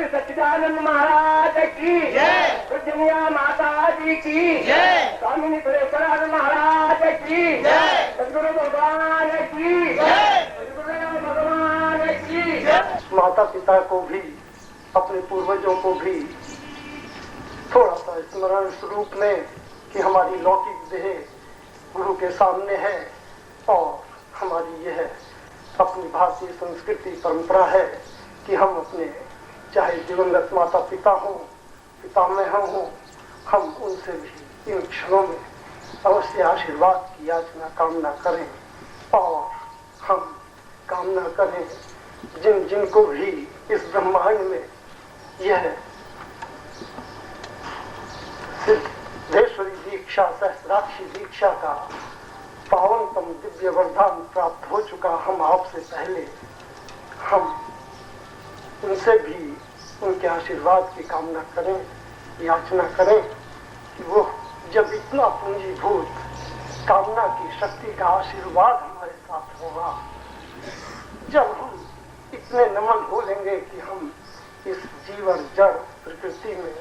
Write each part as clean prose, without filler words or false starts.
सच्चिदानंद महाराज की जय, दुनिया माता जी की जय, स्वामी सुरेश्वर महाराज की जय, सदगुरु भगवान की जय, सदगुरु भगवान की जय। माता पिता को भी, अपने पूर्वजों को भी थोड़ा सा स्मरण स्वरूप में कि हमारी लौकिक देह गुरु के सामने है और हमारी यह अपनी भारतीय संस्कृति परंपरा है कि हम अपने चाहे दिवंगत माता पिता हो, पितामह हो, हम उनसे भी इन क्षणों में अवश्य आशीर्वाद की याचना कामना करें और हम कामना करें जिन जिनको भी इस ब्रह्मांड में यह सिद्धेश्वरी दीक्षा, सहस्राक्षी दीक्षा का पावनतम दिव्य वरदान प्राप्त हो चुका, हम आपसे पहले हम उनसे भी उनके आशीर्वाद की कामना करें, याचना करें कि वो जब इतना पूंजीभूत कामना की शक्ति का आशीर्वाद हमारे साथ होगा, जब हम इतने नमन हो लेंगे कि हम इस जीवन जड़ प्रकृति में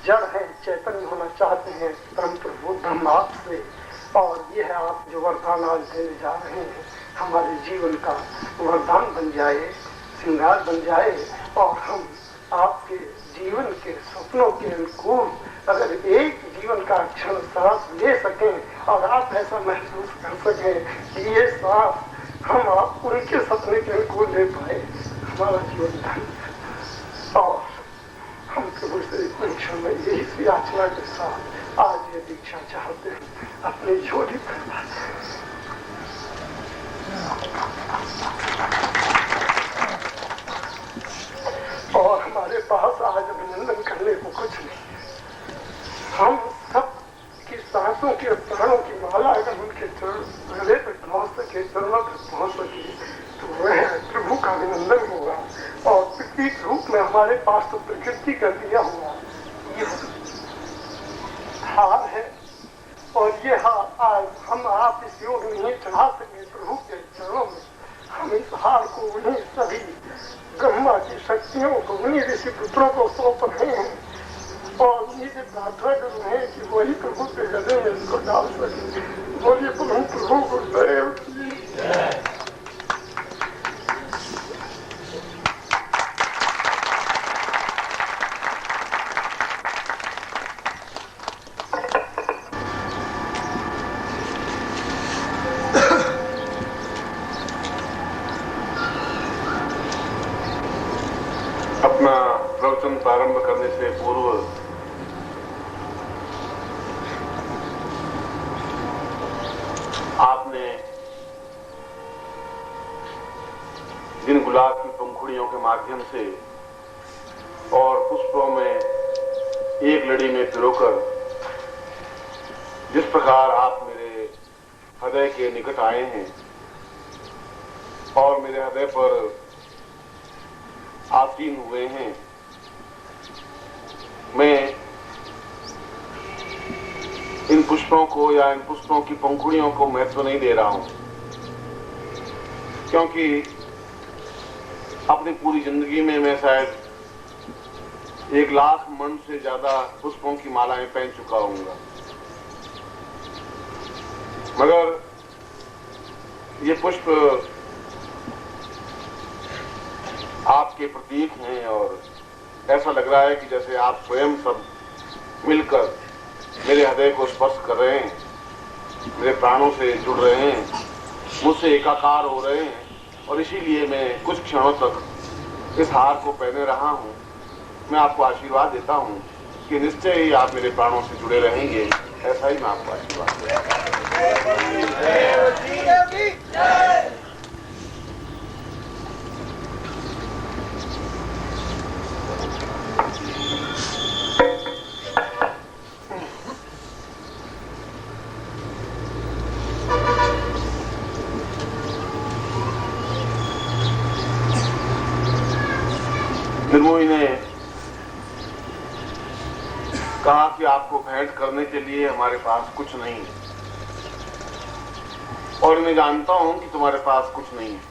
जड़ हैं, चैतन्य होना चाहते हैं परम प्रभु ब्रह्माप से। और ये है आप जो वरदान आज देने जा रहे हैं, हमारे जीवन का वरदान बन जाए, श्रृंगार बन जाए और हम आपके जीवन के सपनों के अनुकूल अगर एक जीवन का क्षण सांस ले सकें और आप ऐसा महसूस कर सकें कि ये सांस हम आप उनके सपने के अनुकूल ले पाए, हमारा जीवन धन्य। और हम प्रभु से परीक्षा में यही याचना के साथ आज ये दीक्षा चाहते हैं, अपनी झोली पर। और हमारे पास आज अभिनंदन करने को कुछ नहीं, हम सब की सांसों के प्राणों की माला अगर उनके हृदय तक पहुंच सके, चरणों तक पहुंच सके, तो वह प्रभु का अभिनंदन होगा। और प्रतीक रूप में हमारे पास तो प्रकृति का दिया हुआ ये हार है, और ये हार आज हम आप इस योग में नहीं चढ़ा सके प्रभु के चरणों में। हम इस हार को उन्हीं सभी ब्रह्मा की शक्तियों को, उन्हीं ऋषि पुत्रों को सौंप रहे हैं और उन्हीं से प्रार्थना कर रहे हैं कि वही प्रभु के हृदय में इसको डाल सके। बोलिए प्रभु गुरुदेव की। अपना प्रवचन प्रारंभ करने से पूर्व आपने जिन गुलाब की पंखुड़ियों के माध्यम से और पुष्पों में एक लड़ी में पिरोकर जिस प्रकार आप मेरे हृदय के निकट आए हैं और मेरे हृदय पर आसीन हुए हैं, मैं इन पुष्पों को या इन पुष्पों की पंखुड़ियों को महत्व नहीं दे रहा हूं, क्योंकि अपनी पूरी जिंदगी में मैं शायद 1,00,000 मन से ज्यादा पुष्पों की मालाएं पहन चुका हूंगा, मगर ये पुष्प आपके प्रतीक हैं और ऐसा लग रहा है कि जैसे आप स्वयं सब मिलकर मेरे हृदय को स्पर्श कर रहे हैं, मेरे प्राणों से जुड़ रहे हैं, मुझसे एकाकार हो रहे हैं। और इसीलिए मैं कुछ क्षणों तक इस हार को पहने रहा हूं। मैं आपको आशीर्वाद देता हूं कि निश्चय ही आप मेरे प्राणों से जुड़े रहेंगे, ऐसा ही मैं आपको आशीर्वाद देता हूं। निर्मोही ने कहा कि आपको भेंट करने के लिए हमारे पास कुछ नहीं है, और मैं जानता हूं कि तुम्हारे पास कुछ नहीं है,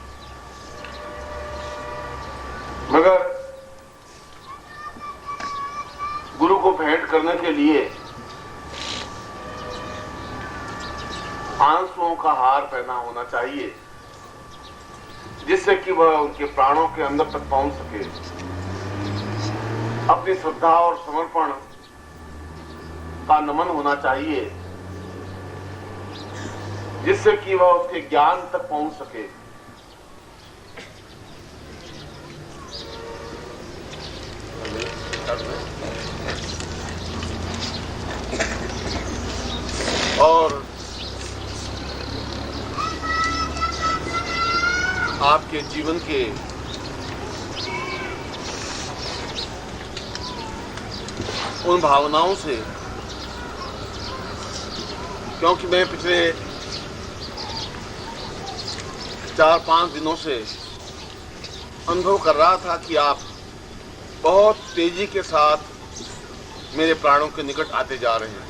मगर गुरु को भेंट करने के लिए आंसुओं का हार पहना होना चाहिए, जिससे कि वह उनके प्राणों के अंदर तक पहुंच सके। अपनी श्रद्धा और समर्पण का नमन होना चाहिए, जिससे कि वह उसके ज्ञान तक पहुंच सके। और आपके जीवन के उन भावनाओं से, क्योंकि मैं पिछले 4-5 दिनों से अनुभव कर रहा था कि आप बहुत तेजी के साथ मेरे प्राणों के निकट आते जा रहे हैं,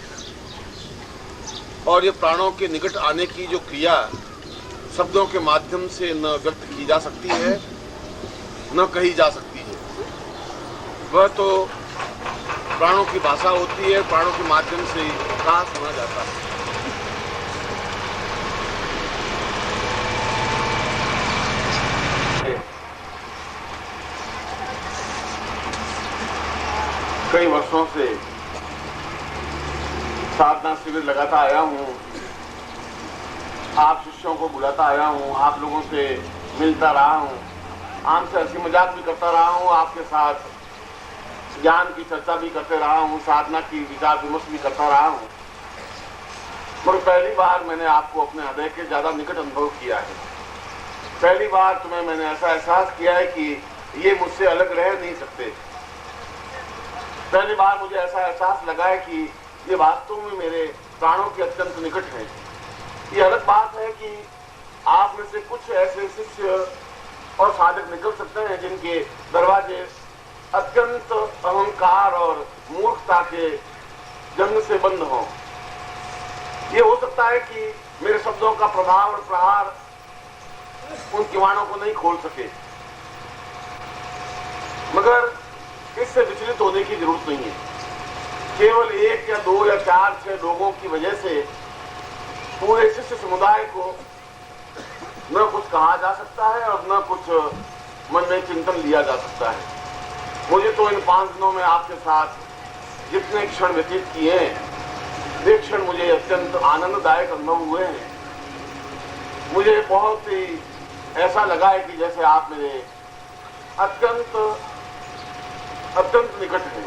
और ये प्राणों के निकट आने की जो क्रिया शब्दों के माध्यम से न व्यक्त की जा सकती है, न कही जा सकती है। वह तो प्राणों की भाषा होती है, प्राणों के माध्यम से ही कहा सुना जाता है। कई वर्षों से साधना शिविर लगाता आया हूं, आप शिष्यों को बुलाता आया हूं, आप लोगों से मिलता रहा हूं, आपसे हंसी मजाक भी करता रहा हूं, आपके साथ ज्ञान की चर्चा भी करते रहा हूं, साधना की विचार विमर्श भी करता रहा हूं। मगर पहली बार मैंने आपको अपने हृदय के ज्यादा निकट अनुभव किया है। पहली बार तुम्हें मैंने ऐसा एहसास किया है कि ये मुझसे अलग रह नहीं सकते। पहली बार मुझे ऐसा एहसास लगा है कि ये वास्तव में मेरे प्राणों के अत्यंत निकट है। ये अलग बात है कि आप में से कुछ ऐसे शिष्य और साधक निकल सकते हैं जिनके दरवाजे अत्यंत अहंकार और मूर्खता के जन्म से बंद हों। ये हो सकता है कि मेरे शब्दों का प्रभाव और प्रहार उन किवाड़ों को नहीं खोल सके, मगर इससे विचलित होने की जरूरत नहीं है। केवल 1 या 2 या 4 6 लोगों की वजह से पूरे शिष्य समुदाय को न कुछ कहा जा सकता है और न कुछ मन में चिंतन लिया जा सकता है। मुझे तो इन 5 दिनों में आपके साथ जितने क्षण व्यतीत किए हैं, वे क्षण मुझे अत्यंत आनंददायक अनुभव हुए हैं। मुझे बहुत ही ऐसा लगा है कि जैसे आप मेरे अत्यंत निकट है,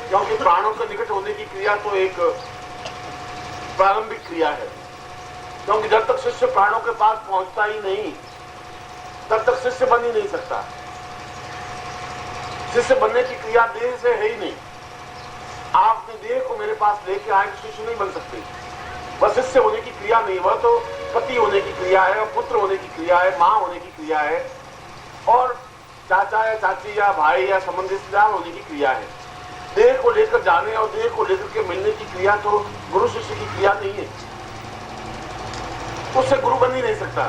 क्योंकि प्राणों के निकट होने की क्रिया तो एक प्रारंभिक क्रिया है। क्योंकि जब तक शिष्य प्राणों के पास पहुंचता ही नहीं, तब तक शिष्य बन ही नहीं सकता। शिष्य बनने की क्रिया देह से है ही नहीं। आप अपने देह को मेरे पास लेके आए तो शिष्य नहीं बन सकते। वह शिष्य होने की क्रिया नहीं, वह तो पति होने की क्रिया है, पुत्र होने की क्रिया है, माँ होने की क्रिया है, और चाचा या चाची या भाई या संबंधी रिश्तेदार होने की क्रिया है। देह को लेकर जाने और देह को लेकर के मिलने की क्रिया तो गुरु शिष्य की क्रिया नहीं है। उससे गुरु बन ही नहीं सकता।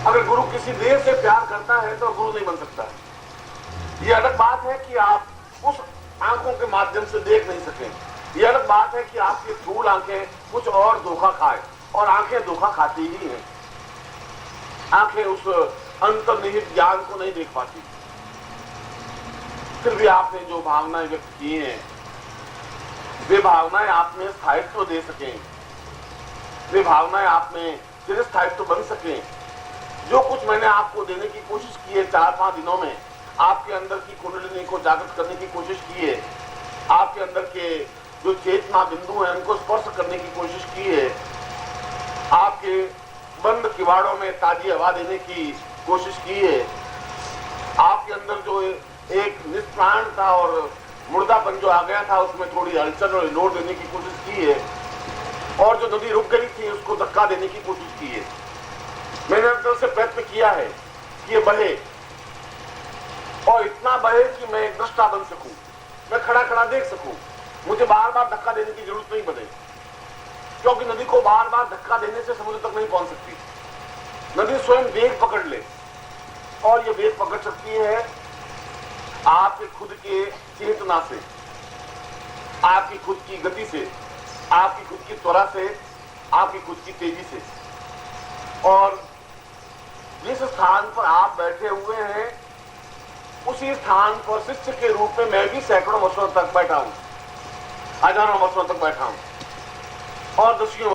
अगर गुरु किसी देह से प्यार करता है तो गुरु नहीं बन सकता। ये अलग बात है कि आप उस आंखों के माध्यम से देख नहीं सकें। ये अलग बात है कि आपकी स्थूल आंखें कुछ और धोखा खाए, और आंखें धोखा खाती ही हैं। आंखें उस अंतर्निहित ज्ञान को नहीं देख पाती। फिर भी आपने जो भावनाएं व्यक्त की हैं, वे भावनाएं आप में स्थायित्व दे सकें, वे भावनाएं आप में चिर स्थायित्व बन सकें। जो कुछ मैंने आपको देने की कोशिश की है 4-5 दिनों में, आपके अंदर की कुंडलिनी को जागृत करने की कोशिश की है, आपके अंदर के जो चेतना बिंदु हैं उनको स्पर्श करने की कोशिश की है, आपके बंद किवाड़ों में ताजी हवा देने की कोशिश की है, आपके अंदर जो एक निष्प्राणता और मुर्दापन जो आ गया था उसमें थोड़ी हलचल और हिलोर देने की कोशिश की है, और जो नदी रुक गई थी उसको धक्का देने की कोशिश की है। मैंने अंदर से प्रयत्न किया है कि ये बहे, और इतना बहे कि मैं एक दृष्टा बन सकूं, मैं खड़ा खड़ा देख सकूं, मुझे बार बार धक्का देने की जरूरत नहीं पड़े। क्योंकि नदी को बार बार धक्का देने से समुद्र तक नहीं पहुंच सकती। नदी स्वयं वेग पकड़ ले, और ये वेग पकड़ सकती है आपके खुद के चेतना से, आपकी खुद की गति से, आपकी खुद की त्वरा से, आपकी खुद की तेजी से। और जिस स्थान पर आप बैठे हुए हैं उसी स्थान पर शिष्य के रूप में मैं भी सैकड़ों वर्षों तक बैठा हूं, हजारों वर्षों तक बैठा हूं, और दसियों